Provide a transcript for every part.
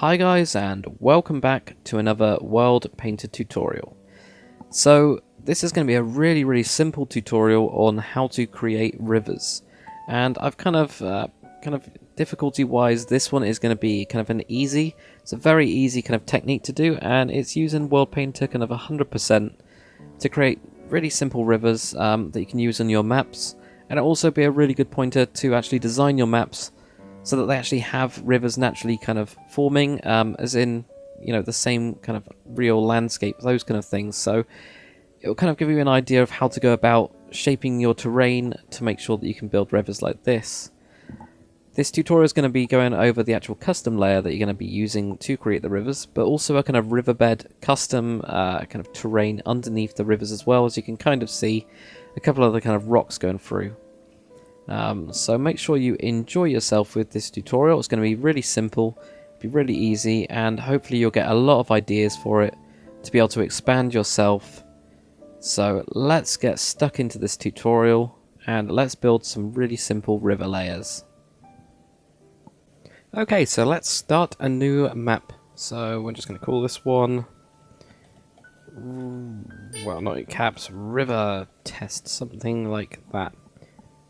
Hi guys, and welcome back to another World Painter tutorial. So this is going to be a really simple tutorial on how to create rivers, and I've kind of difficulty wise, this one is going to be kind of an easy, it's a very easy kind of technique to do, and it's using World Painter kind of 100% to create really simple rivers that you can use on your maps, and it'll also be a really good pointer to actually design your maps so that they actually have rivers naturally kind of forming, as in, you know, the same kind of real landscape, those kind of things. So it will kind of give you an idea of how to go about shaping your terrain to make sure that you can build rivers like this. This tutorial is going to be going over the actual custom layer that you're going to be using to create the rivers, but also a kind of riverbed custom kind of terrain underneath the rivers as well, as you can kind of see a couple of the kind of rocks going through. So make sure you enjoy yourself with this tutorial. It's going to be really simple, be really easy, and hopefully you'll get a lot of ideas for it to be able to expand yourself. So let's get stuck into this tutorial and let's build some really simple river layers. Okay, so let's start a new map. So we're just going to call this one, well, not in caps, river test, something like that.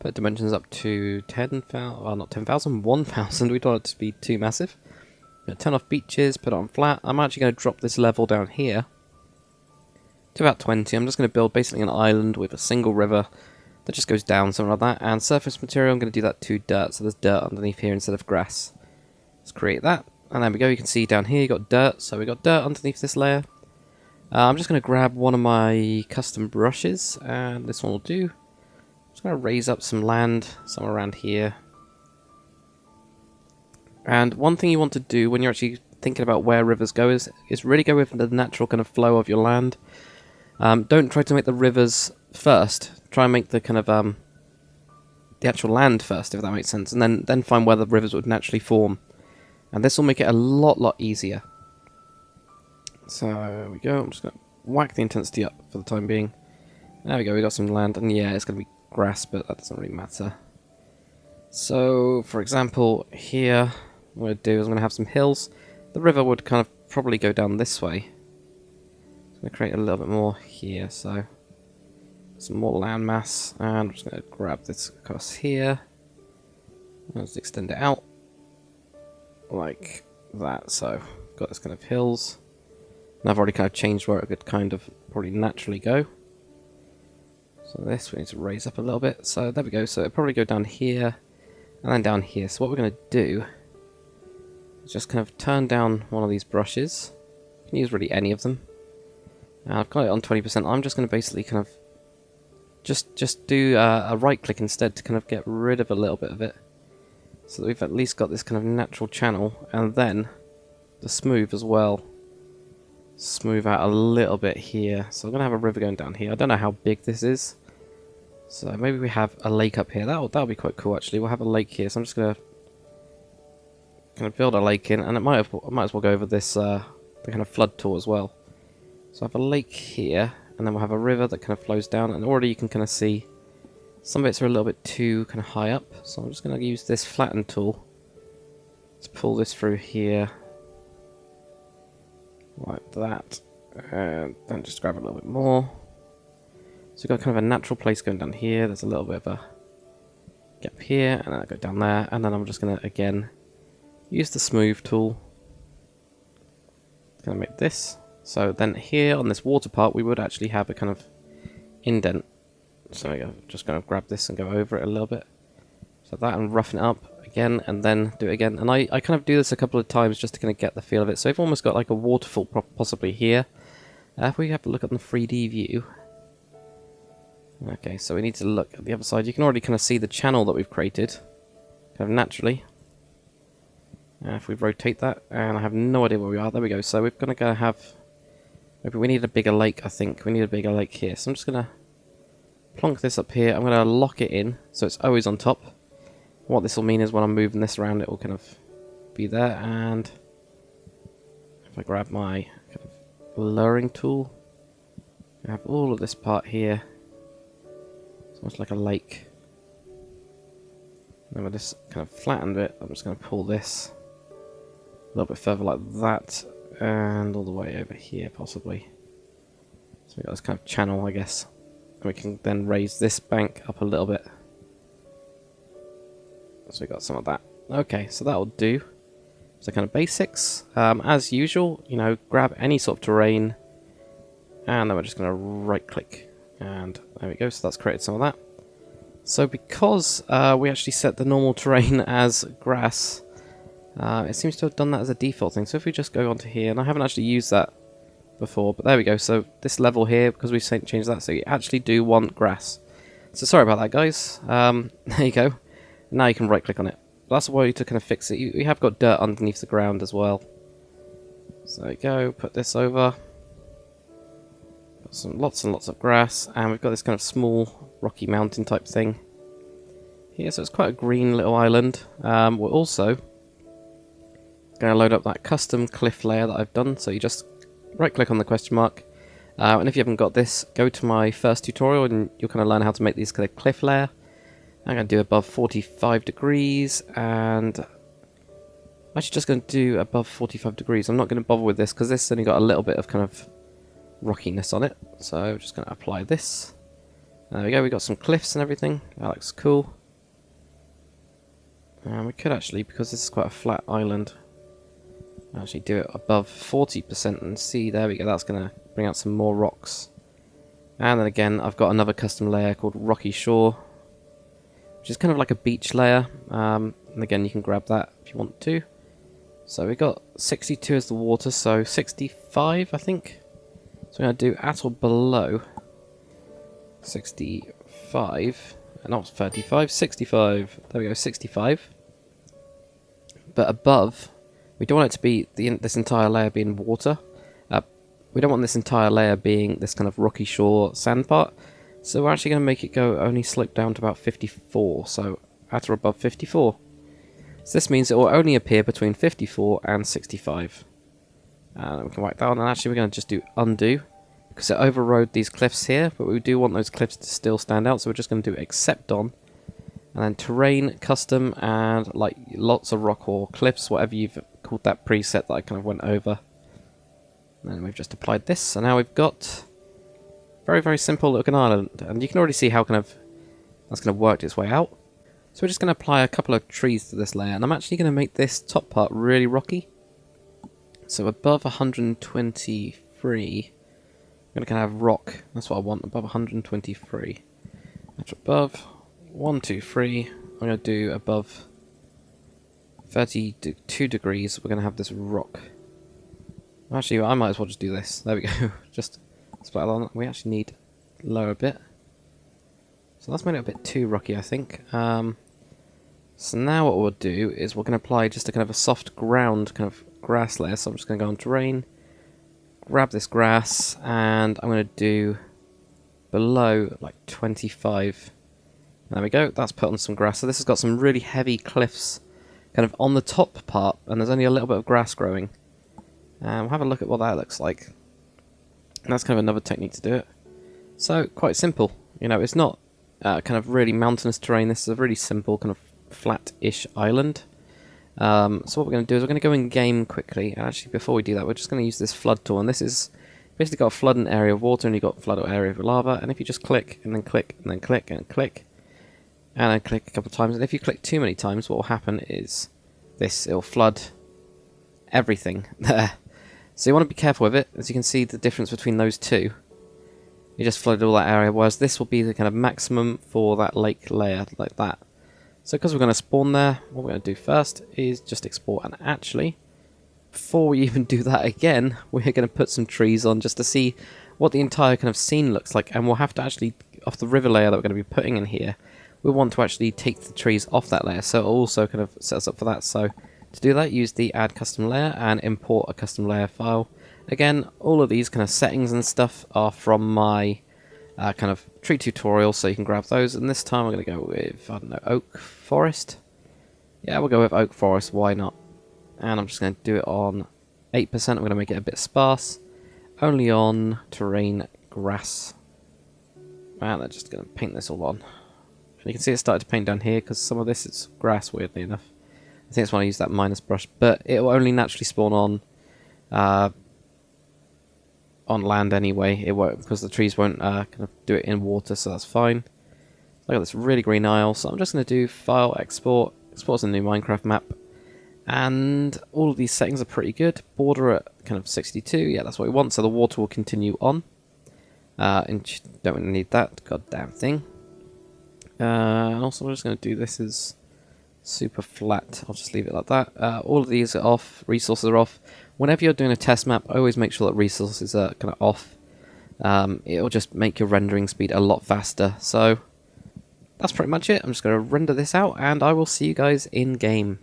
Put dimensions up to 10,000, well, not 10,000, 1,000. We don't want it to be too massive. Turn off beaches, put it on flat. I'm actually going to drop this level down here to about 20. I'm just going to build basically an island with a single river that just goes down, something like that. And surface material, I'm going to do that to dirt, so there's dirt underneath here instead of grass. Let's create that. And there we go, you can see down here you got dirt, so we got dirt underneath this layer. I'm just going to grab one of my custom brushes, and this one will do. Just going to raise up some land somewhere around here. And one thing you want to do when you're actually thinking about where rivers go is really go with the natural kind of flow of your land. Don't try to make the rivers first. Try and make the kind of the actual land first, if that makes sense, and then find where the rivers would naturally form. And this will make it a lot easier. So there we go. I'm just going to whack the intensity up for the time being. There we go. We got some land, and yeah, it's going to be grass, but that doesn't really matter. So, for example, here, what I'm going to do is I'm going to have some hills. The river would kind of probably go down this way. I'm going to create a little bit more here, so some more land mass, and I'm just going to grab this across here. Let's extend it out like that. So, got this kind of hills, and I've already kind of changed where it could kind of probably naturally go. So this we need to raise up a little bit. So there we go. So it'll probably go down here and then down here. So what we're going to do is just kind of turn down one of these brushes. You can use really any of them. I've got it on 20%. I'm just going to basically kind of just do a right click instead to kind of get rid of a little bit of it. So that we've at least got this kind of natural channel, and then the smooth as well. Smooth out a little bit here. So I'm going to have a river going down here. I don't know how big this is. So maybe we have a lake up here. That'll be quite cool actually. We'll have a lake here. So I'm just going to build a lake in, and I might as well go over this the kind of flood tool as well. So I have a lake here, and then we'll have a river that kind of flows down, and already you can kind of see some bits are a little bit too kind of high up. So I'm just going to use this flatten tool to pull this through here. Like that, and then just grab a little bit more. So we've got kind of a natural place going down here. There's a little bit of a gap here, and then I go down there, and then I'm just going to again use the smooth tool. Going to make this. So then here on this water part, we would actually have a kind of indent. So I'm just going to grab this and go over it a little bit. So that, and roughen it up again, and then do it again. And I kind of do this a couple of times just to kind of get the feel of it. So we've almost got like a waterfall possibly here. If we have a look at the 3D view. Okay, so we need to look at the other side. You can already kind of see the channel that we've created, kind of naturally. If we rotate that, and I have no idea where we are. There we go. So we're going to have, maybe we need a bigger lake, I think. We need a bigger lake here. So I'm just going to plonk this up here. I'm going to lock it in so it's always on top. What this will mean is when I'm moving this around, it will kind of be there. And if I grab my kind of lowering tool, I have all of this part here. It's almost like a lake. And then with this kind of flattened bit, I'm just going to pull this little bit further like that, and all the way over here possibly. So we've got this kind of channel, I guess. And we can then raise this bank up a little bit. So we got some of that. Okay, so that'll do. So kind of basics. As usual, you know, grab any sort of terrain, and then we're just going to right click, and there we go. So that's created some of that. So because we actually set the normal terrain as grass, it seems to have done that as a default thing. So if we just go onto here, and I haven't actually used that before, but there we go. So this level here, because we've changed that, so you actually do want grass. So sorry about that, guys. There you go. Now you can right click on it. That's a way to kind of fix it. You have got dirt underneath the ground as well. So there you go. Put this over. Got some lots and lots of grass, and we've got this kind of small rocky mountain type thing here. So it's quite a green little island. We're also going to load up that custom cliff layer that I've done. So you just right click on the question mark, and if you haven't got this, go to my first tutorial and you'll kind of learn how to make these kind of cliff layer. I'm going to do above 45 degrees, and I'm actually just going to do above 45 degrees. I'm not going to bother with this because this has only got a little bit of kind of rockiness on it. So I'm just going to apply this. There we go, we got some cliffs and everything. That looks cool. And we could actually, because this is quite a flat island, actually do it above 40% and see, there we go, that's going to bring out some more rocks. And then again, I've got another custom layer called Rocky Shore, which is kind of like a beach layer, and again you can grab that if you want to. So we got 62 as the water, so 65 I think. So we're going to do at or below 65, not 35, 65, there we go, 65. But above, we don't want it to be this entire layer being water. We don't want this entire layer being this kind of rocky shore sand part. So we're actually going to make it go only slope down to about 54, so at or above 54. So this means it will only appear between 54 and 65. And we can whack that on, and actually we're going to just do undo, because it overrode these cliffs here, but we do want those cliffs to still stand out, so we're just going to do accept on, and then terrain, custom, and like lots of rock or cliffs, whatever you've called that preset that I kind of went over. And then we've just applied this, so now we've got very, very simple looking island, and you can already see how kind of that's going to work its way out. So we're just going to apply a couple of trees to this layer, and I'm actually going to make this top part really rocky. So above 123, I'm going to kind of have rock. That's what I want, above 123. That's above 123. I'm going to do above 32 degrees. We're going to have this rock. Actually, I might as well just do this. There we go. Just splat on. We actually need lower a bit. So that's made it a bit too rocky, I think. So now what we'll do is we're going to apply just a kind of a soft ground kind of grass layer. So I'm just going to go on terrain, grab this grass, and I'm going to do below like 25. There we go. That's put on some grass. So this has got some really heavy cliffs kind of on the top part, and there's only a little bit of grass growing. We'll have a look at what that looks like. And that's kind of another technique to do it. So, quite simple. You know, it's not kind of really mountainous terrain. This is a really simple kind of flat-ish island. So what we're going to do is we're going to go in game quickly. And actually, before we do that, we're just going to use this flood tool. And this is basically got a flood and area of water, and you've got flood or area of lava. And if you just click, and then click, and then click, and click, and then click a couple of times, and if you click too many times, what will happen is this, it'll flood everything there. So you want to be careful with it. As you can see the difference between those two. You just flooded all that area, whereas this will be the kind of maximum for that lake layer, like that. So because we're going to spawn there, what we're going to do first is just export, and actually, before we even do that again, we're going to put some trees on just to see what the entire kind of scene looks like, and we'll have to actually, off the river layer that we're going to be putting in here, we want to actually take the trees off that layer, so it'll also kind of set us up for that. So to do that, use the add custom layer and import a custom layer file. Again, all of these kind of settings and stuff are from my kind of tree tutorial, so you can grab those. And this time I'm going to go with, I don't know, oak forest. Yeah, we'll go with oak forest, why not? And I'm just going to do it on 8%. I'm going to make it a bit sparse. Only on terrain grass. And I'm just going to paint this all on. And you can see it started to paint down here because some of this is grass, weirdly enough. think that's when I use that minus brush, but it will only naturally spawn on land anyway. It won't, because the trees won't kind of do it in water, so that's fine. I got this really green isle, so I'm just going to do File, Export, Export as a new Minecraft map. And all of these settings are pretty good. Border at kind of 62, yeah, that's what we want, so the water will continue on. And don't need that goddamn thing. And also we're just going to do this as super flat. I'll just leave it like that. All of these are off, resources are off. Whenever you're doing a test map, always make sure that resources are kind of off. It'll just make your rendering speed a lot faster. So that's pretty much it. I'm just going to render this out, and I will see you guys in game.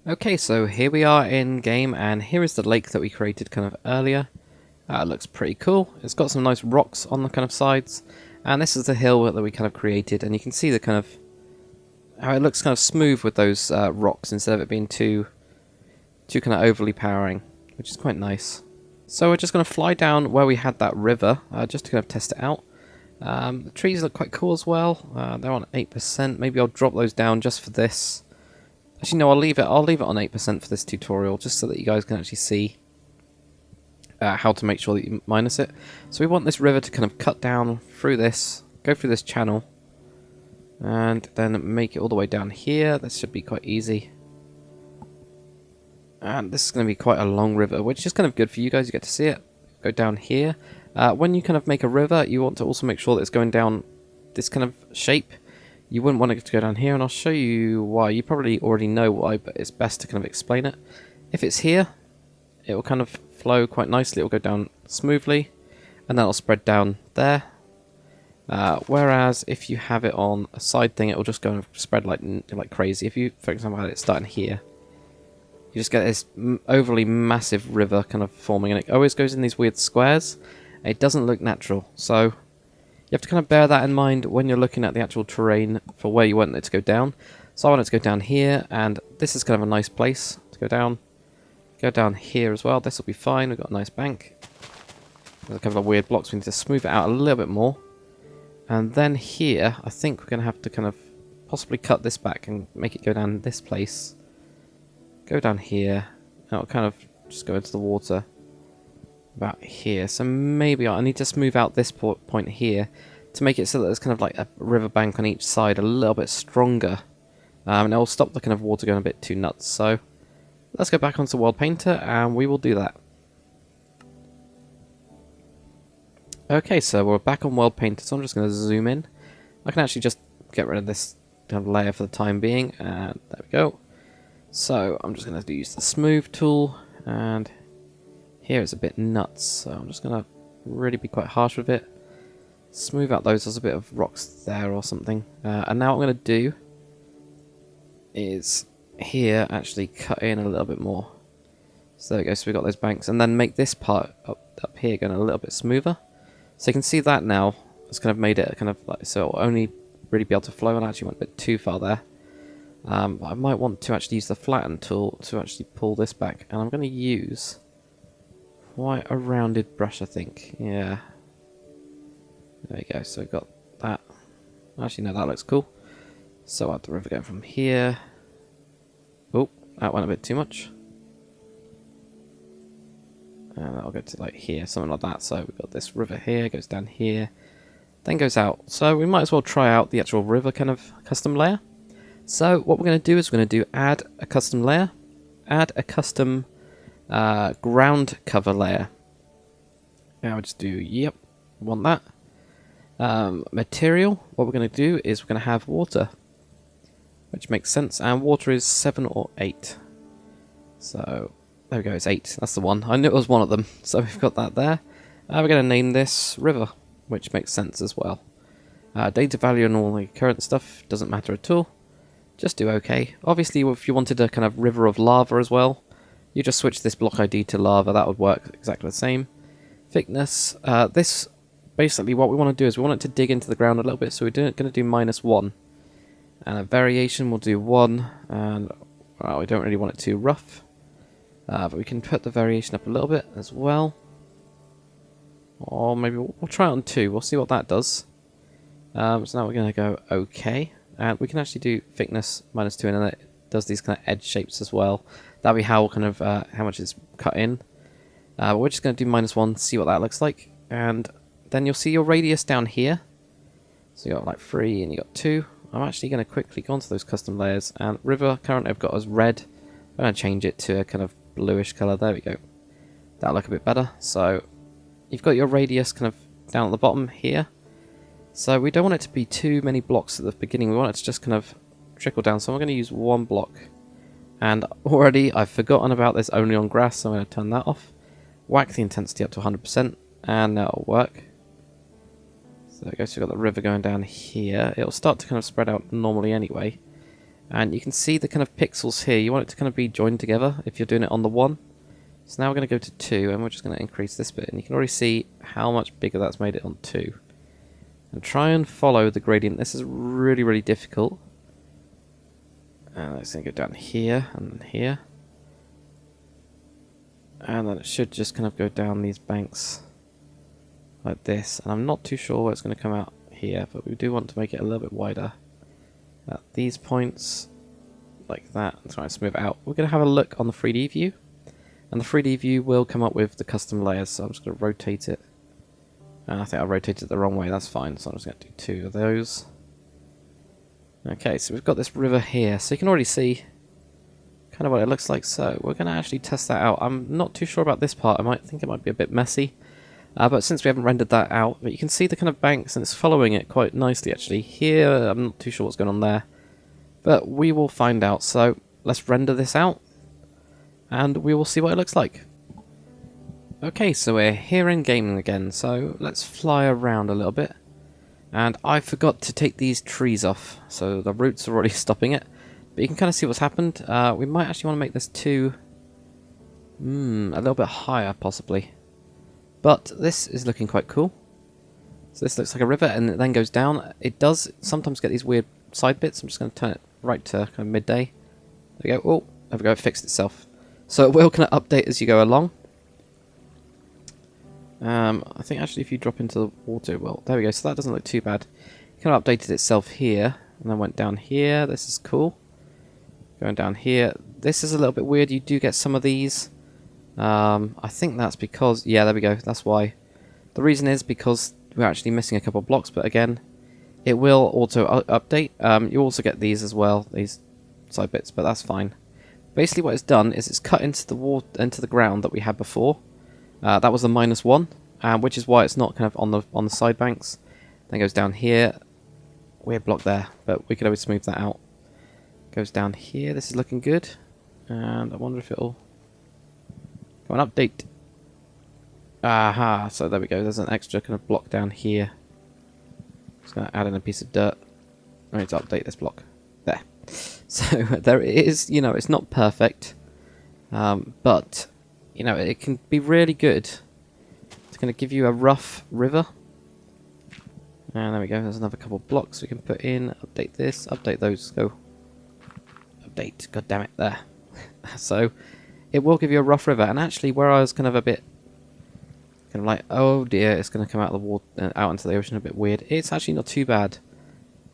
Okay, so here we are in game, and here is the lake that we created kind of earlier. It looks pretty cool. It's got some nice rocks on the kind of sides, and this is the hill that we kind of created, and you can see the kind of how it looks kind of smooth with those rocks instead of it being too kind of overly powering, which is quite nice. So we're just going to fly down where we had that river, just to kind of test it out. The trees look quite cool as well. They're on 8%. Maybe I'll drop those down just for this. Actually, no, I'll leave it on 8% for this tutorial, just so that you guys can actually see how to make sure that you minus it. So we want this river to kind of cut down through this, go through this channel, and then make it all the way down here. This should be quite easy. And this is going to be quite a long river, which is kind of good for you guys. You get to see it go down here. When you kind of make a river, you want to also make sure that it's going down this kind of shape. You wouldn't want it to go down here, and I'll show you why. You probably already know why, but it's best to kind of explain it. If it's here, it will kind of flow quite nicely. It will go down smoothly, and then it'll spread down there. Whereas if you have it on a side thing, it will just go and spread like crazy. If you, for example, had it starting here, you just get this overly massive river kind of forming, and it always goes in these weird squares. It doesn't look natural, so you have to kind of bear that in mind when you're looking at the actual terrain for where you want it to go down. So I want it to go down here, and this is kind of a nice place to go down. Go down here as well. This will be fine. We've got a nice bank. There's a couple of weird blocks. We need to smooth it out a little bit more. And then here, I think we're going to have to kind of possibly cut this back and make it go down this place. Go down here. And it'll kind of just go into the water about here. So maybe I need to smooth out this point here to make it so that there's kind of like a riverbank on each side a little bit stronger. And it will stop the kind of water going a bit too nuts. So let's go back onto World Painter and we will do that. Okay, so we're back on World Painter, so I'm just going to zoom in. I can actually just get rid of this kind of layer for the time being, and there we go. So I'm just going to use the smooth tool, and here it's a bit nuts, so I'm just going to really be quite harsh with it. Smooth out those, there's a bit of rocks there or something. And now what I'm going to do is here actually cut in a little bit more. So there we go, so we've got those banks, and then make this part up here going a little bit smoother. So you can see that now, it's kind of made it kind of like, so it'll only really be able to flow, and I actually went a bit too far there. I might want to actually use the flatten tool to actually pull this back, and I'm going to use quite a rounded brush, I think. Yeah. There we go, so we've got that. Actually, no, that looks cool. So I have the river going from here. Oh, that went a bit too much. And that'll go to like here, something like that. So we've got this river here, goes down here, then goes out. So we might as well try out the actual river kind of custom layer. So what we're going to do is we're going to do add a custom layer, add a custom ground cover layer. Now I'll just do, yep, want that. Material, what we're going to do is we're going to have water, which makes sense, and water is 7 or 8. So there we go, it's 8, that's the one. I knew it was one of them, so we've got that there. We're going to name this river, which makes sense as well. Data value and all the current stuff doesn't matter at all. Just do OK. Obviously, if you wanted a kind of river of lava as well, you just switch this block ID to lava, that would work exactly the same. Thickness, this, basically what we want to do is we want it to dig into the ground a little bit, so we're going to do -1. And a variation we'll do 1, and well, we don't really want it too rough. But we can put the variation up a little bit as well. Or maybe we'll try it on 2, we'll see what that does. So now we're going to go OK. And we can actually do thickness -2, and then does these kind of edge shapes as well. That'll be how kind of how much it's cut in. But we're just going to do -1, see what that looks like, and then you'll see your radius down here. So you got like 3 and you got 2. I'm actually going to quickly go onto those custom layers, and river currently I've got as red. I'm going to change it to a kind of bluish colour. There we go. That'll look a bit better. So you've got your radius kind of down at the bottom here. So we don't want it to be too many blocks at the beginning. We want it to just kind of trickle down. So I'm going to use 1 block. And already I've forgotten about this only on grass, so I'm going to turn that off. Whack the intensity up to 100%, and that'll work. So there we go, so we've got the river going down here. It'll start to kind of spread out normally anyway. And you can see the kind of pixels here. You want it to kind of be joined together if you're doing it on the 1. So now we're going to go to 2, and we're just going to increase this bit. And you can already see how much bigger that's made it on 2. And try and follow the gradient. This is really, really difficult. And let's go down here and here. And then it should just kind of go down these banks like this. And I'm not too sure where it's going to come out here, but we do want to make it a little bit wider at these points, like that, and try and smooth it out. We're going to have a look on the 3D view, and the 3D view will come up with the custom layers, so I'm just going to rotate it. And I think I rotated it the wrong way, that's fine, so I'm just going to do 2 of those. Okay, so we've got this river here, so you can already see kind of what it looks like. So we're going to actually test that out. I'm not too sure about this part. I might think it might be a bit messy, but since we haven't rendered that out, but you can see the kind of banks, and it's following it quite nicely actually. Here, I'm not too sure what's going on there, but we will find out. So let's render this out, and we will see what it looks like. Okay, so we're here in gaming again, so let's fly around a little bit. And I forgot to take these trees off, so the roots are already stopping it. But you can kind of see what's happened. We might actually want to make this a little bit higher, possibly. But this is looking quite cool. So this looks like a river, and it then goes down. It does sometimes get these weird side bits. I'm just going to turn it right to kind of midday. There we go. Oh, there we go. It fixed itself. So it will kind of update as you go along. I think actually if you drop into the water, well, there we go. So that doesn't look too bad. It kind of updated itself here, and then went down here. This is cool. Going down here. This is a little bit weird. You do get some of these. I think that's because... yeah, there we go. That's why. The reason is because we're actually missing a couple of blocks, but again, it will auto update. You also get these as well, these side bits, but that's fine. Basically what it's done is it's cut into the water, into the ground that we had before. That was the -1, which is why it's not kind of on the side banks. Then goes down here. Weird block there, but we could always smooth that out. Goes down here. This is looking good, and I wonder if it'll go on update. Aha! So there we go. There's an extra kind of block down here. Just gonna add in a piece of dirt. I need to update this block. There. So there it is. You know, it's not perfect, but you know, it can be really good. It's going to give you a rough river. And there we go. There's another couple of blocks we can put in. Update this. Update those. Go. Update. God damn it. There. So it will give you a rough river. And actually, where I was kind of a bit kind of like, oh dear, it's going to come out of the water, out into the ocean a bit weird. It's actually not too bad.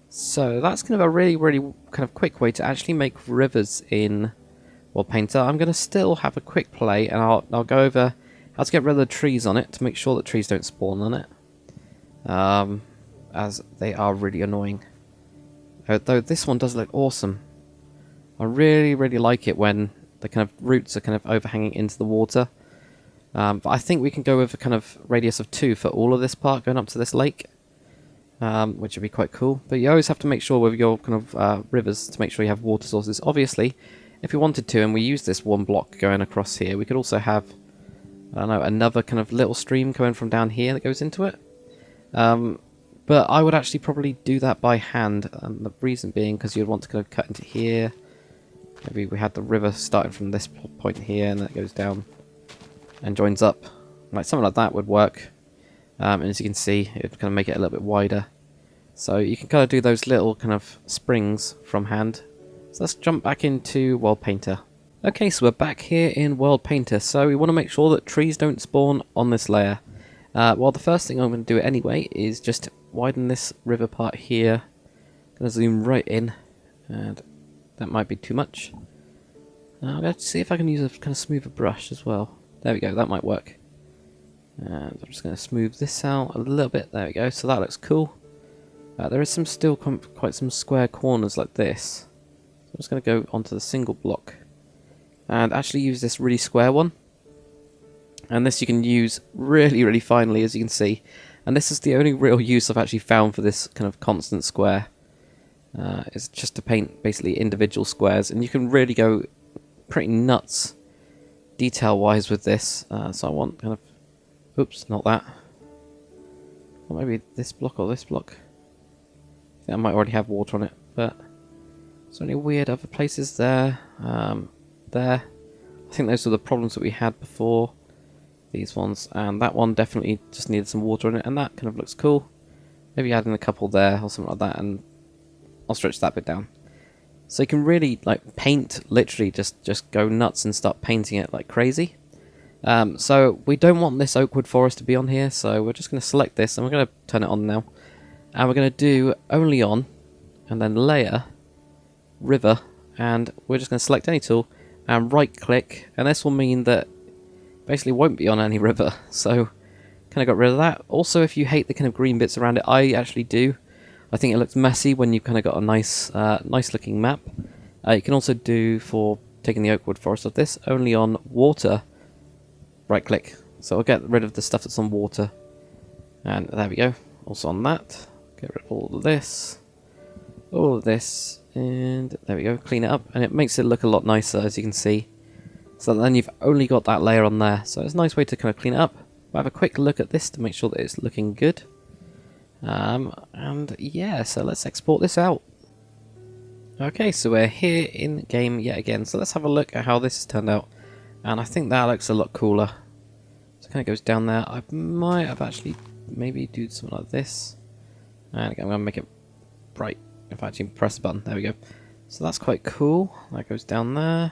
So that's kind of a really, really kind of quick way to actually make rivers in World Painter. I'm going to still have a quick play, and I'll go over how to get rid of the trees on it to make sure that trees don't spawn on it, as they are really annoying. Though this one does look awesome. I really, really like it when the kind of roots are kind of overhanging into the water. But I think we can go with a kind of radius of 2 for all of this part going up to this lake, which would be quite cool. But you always have to make sure with your kind of rivers to make sure you have water sources. Obviously, if we wanted to, and we use this 1 block going across here, we could also have, I don't know, another kind of little stream coming from down here that goes into it. But I would actually probably do that by hand, and the reason being because you'd want to kind of cut into here. Maybe we had the river starting from this point here, and then it goes down and joins up. Like something like that would work. And as you can see, it would kind of make it a little bit wider. So you can kind of do those little kind of springs from hand. So let's jump back into World Painter. Okay, so we're back here in World Painter. So we want to make sure that trees don't spawn on this layer. Well, the first thing I'm going to do anyway is just widen this river part here. Going to zoom right in, and that might be too much. I'm going to see if I can use a kind of smoother brush as well. There we go, that might work. And I'm just going to smooth this out a little bit. There we go, so that looks cool. There is still quite some square corners like this. So I'm just going to go onto the single block and actually use this really square one. And this you can use really, really finely, as you can see. And this is the only real use I've actually found for this kind of constant square. It's just to paint basically individual squares, and you can really go pretty nuts detail-wise with this. So I want kind of... Oops, not that. Or maybe this block or this block. I think I might already have water on it, but... Is there any weird other places there? There. I think those were the problems that we had before. These ones. And that one definitely just needed some water on it, and that kind of looks cool. Maybe add in a couple there or something like that, and I'll stretch that bit down. So you can really like paint, literally just go nuts and start painting it like crazy. So we don't want this oak wood forest to be on here, so we're just going to select this and we're going to turn it on now. And we're going to do only on, and then layer, river, and we're just going to select any tool and right click, and this will mean that basically won't be on any river. So kind of got rid of that. Also, if you hate the kind of green bits around it, I actually do. I think it looks messy when you've kind of got a nice nice looking map. You can also do, for taking the oak wood forest of this, only on water, right click. So I'll get rid of the stuff that's on water. And there we go. Also on that, get rid of all of this, and there we go, clean it up. And it makes it look a lot nicer, as you can see. So then you've only got that layer on there. So it's a nice way to kind of clean it up. We'll have a quick look at this to make sure that it's looking good. And yeah, so let's export this out. Okay, so we're here in game yet again. So let's have a look at how this has turned out. And I think that looks a lot cooler. So it kind of goes down there. I might have actually maybe do something like this. And again, I'm going to make it bright. If I actually press the button, there we go. So that's quite cool. That goes down there.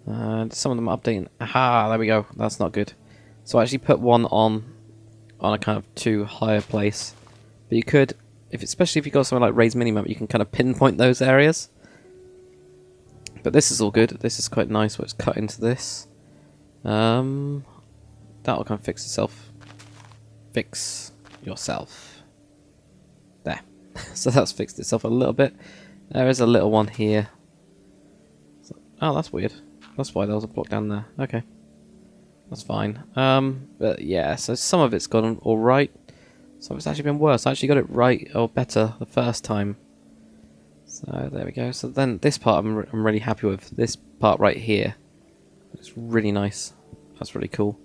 And some of them are updating. Aha, there we go. That's not good. So I actually put one on a kind of too higher place. But you could, especially if you've got something like Ray's Minimap, you can kind of pinpoint those areas. But this is all good. This is quite nice where it's cut into this. That'll kind of fix itself. Fix yourself. There. So that's fixed itself a little bit. There is a little one here. So, oh, that's weird. That's why there was a block down there. Okay. That's fine. But yeah, so some of it's gone alright. Some of it's actually been worse. I actually got it right, or better, the first time. So there we go. So then this part I'm really happy with. This part right here. It's really nice. That's really cool.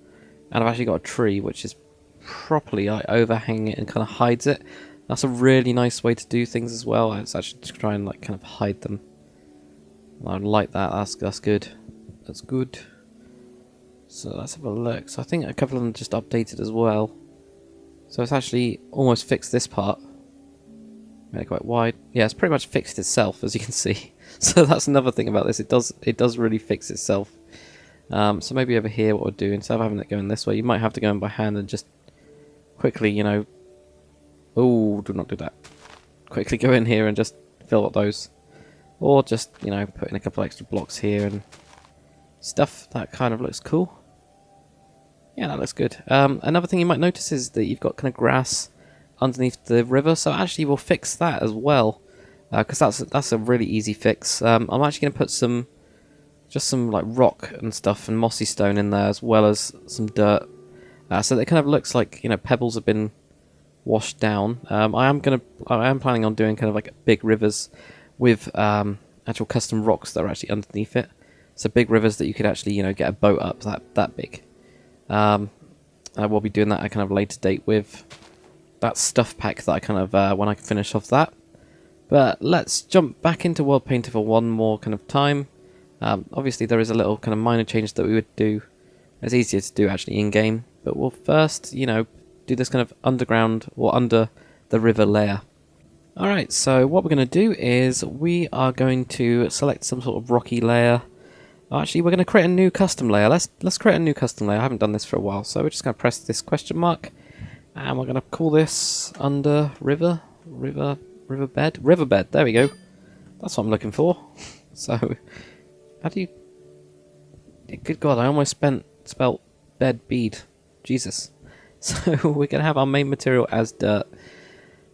And I've actually got a tree which is properly overhanging it and kind of hides it. That's a really nice way to do things as well. It's actually to try and like kind of hide them. I like that. That's good. That's good. So let's have a look. So I think a couple of them just updated as well. So it's actually almost fixed this part. Made it quite wide. Yeah, it's pretty much fixed itself, as you can see. So that's another thing about this. It does really fix itself. So maybe over here, what we'll do, instead of having it going this way, you might have to go in by hand and just quickly, you know. Oh, do not do that. Quickly go in here and just fill up those, or just, you know, put in a couple extra blocks here and stuff. That kind of looks cool. Yeah, that looks good. Another thing you might notice is that you've got kind of grass underneath the river, so actually we'll fix that as well, because that's a really easy fix. I'm actually going to put some like rock and stuff and mossy stone in there, as well as some dirt, so that it kind of looks like, you know, pebbles have been washed down. I am planning on doing kind of like big rivers with actual custom rocks that are actually underneath it. So big rivers that you could actually, you know, get a boat up that big. I will be doing that at a kind of later date with that stuff pack that I kind of when I can finish off that. But let's jump back into World Painter for one more kind of time. Obviously there is a little kind of minor change that we would do. It's easier to do actually in game, but we'll first, you know, do this kind of underground or under the river layer. Alright, so what we're going to do is we are going to select some sort of rocky layer. Actually, we're going to create a new custom layer. Let's create a new custom layer. I haven't done this for a while, so we're just going to press this question mark, and we're going to call this under riverbed. There we go. That's what I'm looking for. So, how do you... Good God, I almost spelt bed bead. Jesus. So we're going to have our main material as dirt.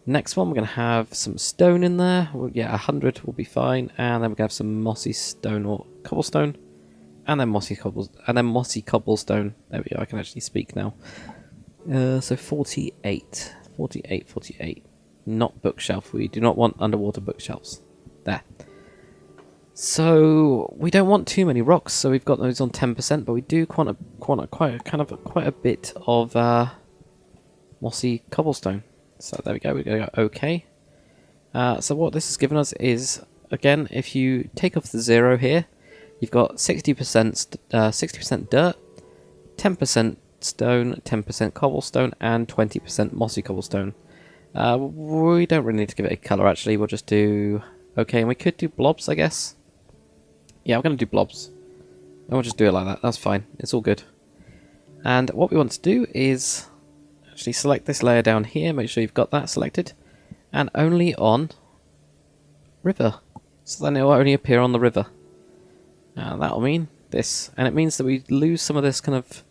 Next one, we're going to have some stone in there. Well, yeah, 100 will be fine. And then we're going to have some mossy stone or cobblestone. And then mossy cobblestone. There we go, I can actually speak now. So 48. 48, 48. Not bookshelf. We do not want underwater bookshelves. There. So we don't want too many rocks, so we've got those on 10%, but we do quite a bit of mossy cobblestone. So there we go. We're going to go OK. So what this has given us is, again, if you take off the 0 here, you've got 60% dirt, 10% stone, 10% cobblestone, and 20% mossy cobblestone. We don't really need to give it a colour, actually. We'll just do OK, and we could do blobs, I guess. Yeah, we're going to do blobs. And we'll just do it like that. That's fine. It's all good. And what we want to do is actually select this layer down here. Make sure you've got that selected. And only on river. So then it will only appear on the river. And that'll mean this. And it means that we lose some of this kind of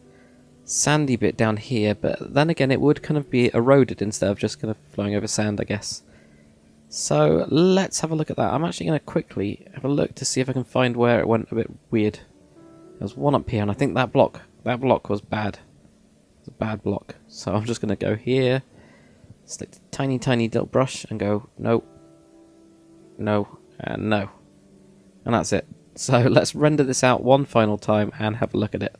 sandy bit down here. But then again, it would kind of be eroded instead of just kind of flowing over sand, I guess. So let's have a look at that. I'm actually going to quickly have a look to see if I can find where it went a bit weird. There's one up here, and I think that block was bad. It's a bad block. So I'm just going to go here, select a tiny little brush, and go no, no, and no. And that's it. So let's render this out one final time and have a look at it.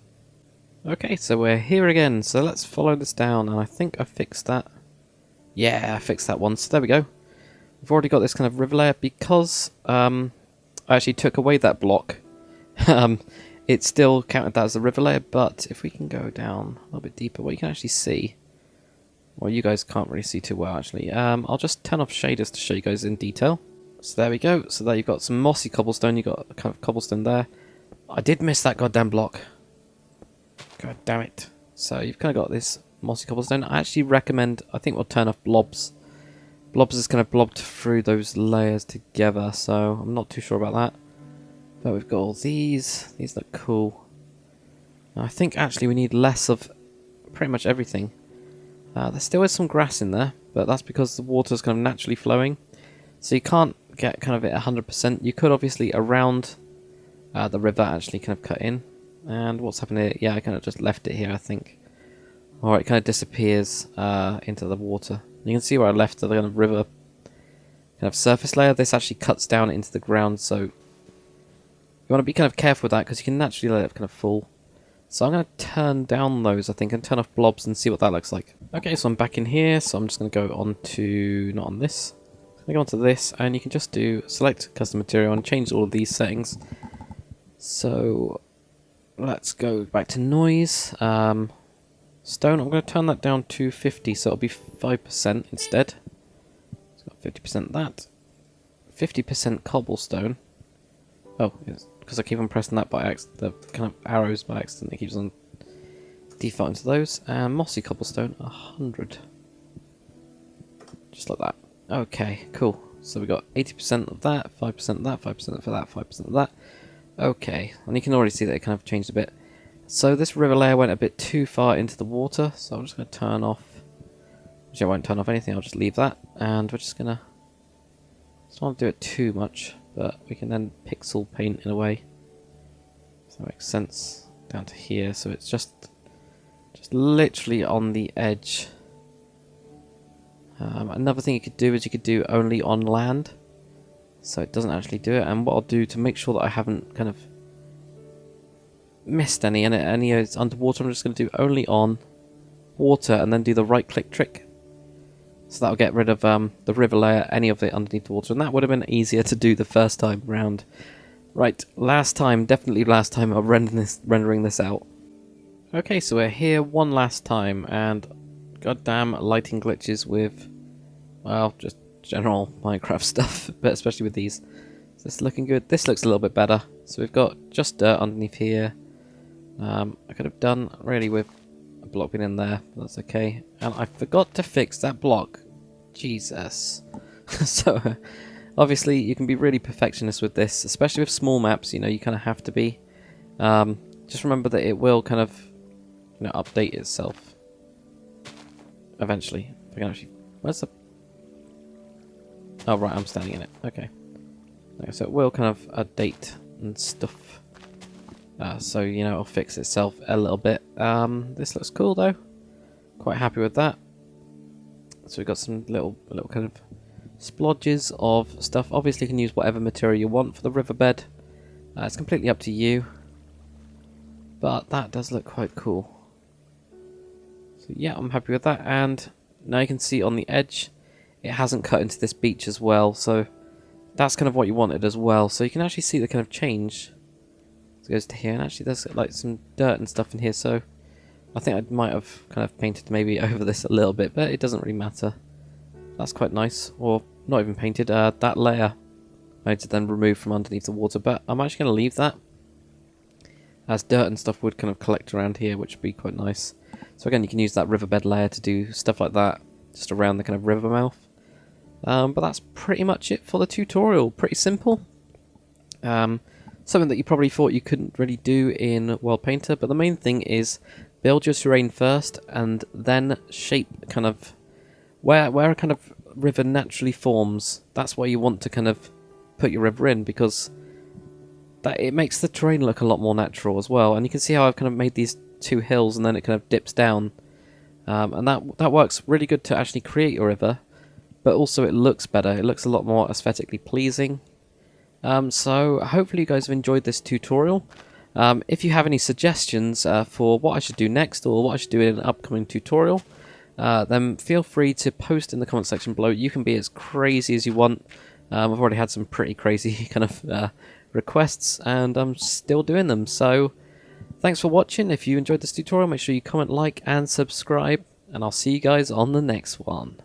Okay, so we're here again. So let's follow this down, and I think I fixed that. Yeah, I fixed that one. So there we go. We've already got this kind of river layer because I actually took away that block. It still counted that as a river layer, but if we can go down a little bit deeper, what you can actually see, well, you guys can't really see too well actually. I'll just turn off shaders to show you guys in detail. So there we go. So there you've got some mossy cobblestone. You've got a kind of cobblestone there. I did miss that goddamn block. God damn it. So you've kind of got this mossy cobblestone. I actually recommend, I think we'll turn off blobs. Blobs is kind of blobbed through those layers together, so I'm not too sure about that. But we've got all these. These look cool. Now, I think actually we need less of pretty much everything. There still is some grass in there, but that's because the water's kind of naturally flowing. So you can't get kind of it 100%. You could obviously around the river actually kind of cut in. And what's happened here? Yeah, I kind of just left it here, I think. Or it kind of disappears into the water. You can see where I left the kind of river kind of surface layer. This actually cuts down into the ground, so you want to be kind of careful with that because you can naturally let it kind of fall. So I'm going to turn down those, I think, and turn off blobs and see what that looks like. Okay, so I'm back in here, so I'm just going to go on to, not on this. I'm going to go on to this, and you can just do select custom material and change all of these settings. So let's go back to noise. Stone, I'm going to turn that down to 50, so it'll be 5% instead. It's got 50% that. 50% cobblestone. Oh, because I keep on pressing that by accident, the kind of arrows by accident, it keeps on defaulting to those. And mossy cobblestone, 100. Just like that. Okay, cool. So we got 80% of that, 5% of that, 5% for that, 5% of that. Okay, and you can already see that it kind of changed a bit. So this river layer went a bit too far into the water, so I'm just going to turn off. Actually, I won't turn off anything, I'll just leave that. And we're just going to... don't want to do it too much, but we can then pixel paint in a way. So that makes sense. Down to here, so it's just literally on the edge. Another thing you could do is you could do only on land. So it doesn't actually do it. And what I'll do to make sure that I haven't kind of missed any is underwater, I'm just going to do only on water and then do the right click trick. So that'll get rid of the river layer, any of it underneath the water. And that would have been easier to do the first time round. Right, definitely last time of rendering this out. Okay, so we're here one last time, and goddamn lighting glitches with, well, just general Minecraft stuff, but especially with these. Is this looking good? This looks a little bit better. So we've got just dirt underneath here. I could have done really with a block being in there, but that's okay. And I forgot to fix that block. Jesus. So Obviously, you can be really perfectionist with this, especially with small maps. You know, you kind of have to be. Just remember that it will kind of, update itself eventually. If I can actually, where's the? Oh right, I'm standing in it. Okay. So it will kind of update and stuff. So it'll fix itself a little bit. This looks cool though. Quite happy with that. So we've got some little kind of splodges of stuff. Obviously, you can use whatever material you want for the riverbed. It's completely up to you. But that does look quite cool. So yeah, I'm happy with that. And now you can see on the edge, it hasn't cut into this beach as well. So that's kind of what you wanted as well. So you can actually see the kind of change. So it goes to here, and actually there's like some dirt and stuff in here. So I think I might have kind of painted maybe over this a little bit, but it doesn't really matter. That's quite nice. Or not even painted. That layer I had to then remove from underneath the water, but I'm actually going to leave that, as dirt and stuff would kind of collect around here, which would be quite nice. So again, you can use that riverbed layer to do stuff like that, just around the kind of river mouth. But that's pretty much it for the tutorial. Pretty simple. Something that you probably thought you couldn't really do in World Painter, but the main thing is build your terrain first, and then shape kind of where a kind of river naturally forms. That's where you want to kind of put your river in, because it makes the terrain look a lot more natural as well. And you can see how I've kind of made these two hills and then it kind of dips down. And that works really good to actually create your river, but also it looks better. It looks a lot more aesthetically pleasing. So hopefully you guys have enjoyed this tutorial. If you have any suggestions for what I should do next, or what I should do in an upcoming tutorial, then feel free to post in the comment section below. You can be as crazy as you want. I've already had some pretty crazy kind of requests, and I'm still doing them. So thanks for watching. If you enjoyed this tutorial, make sure you comment, like, and subscribe, and I'll see you guys on the next one.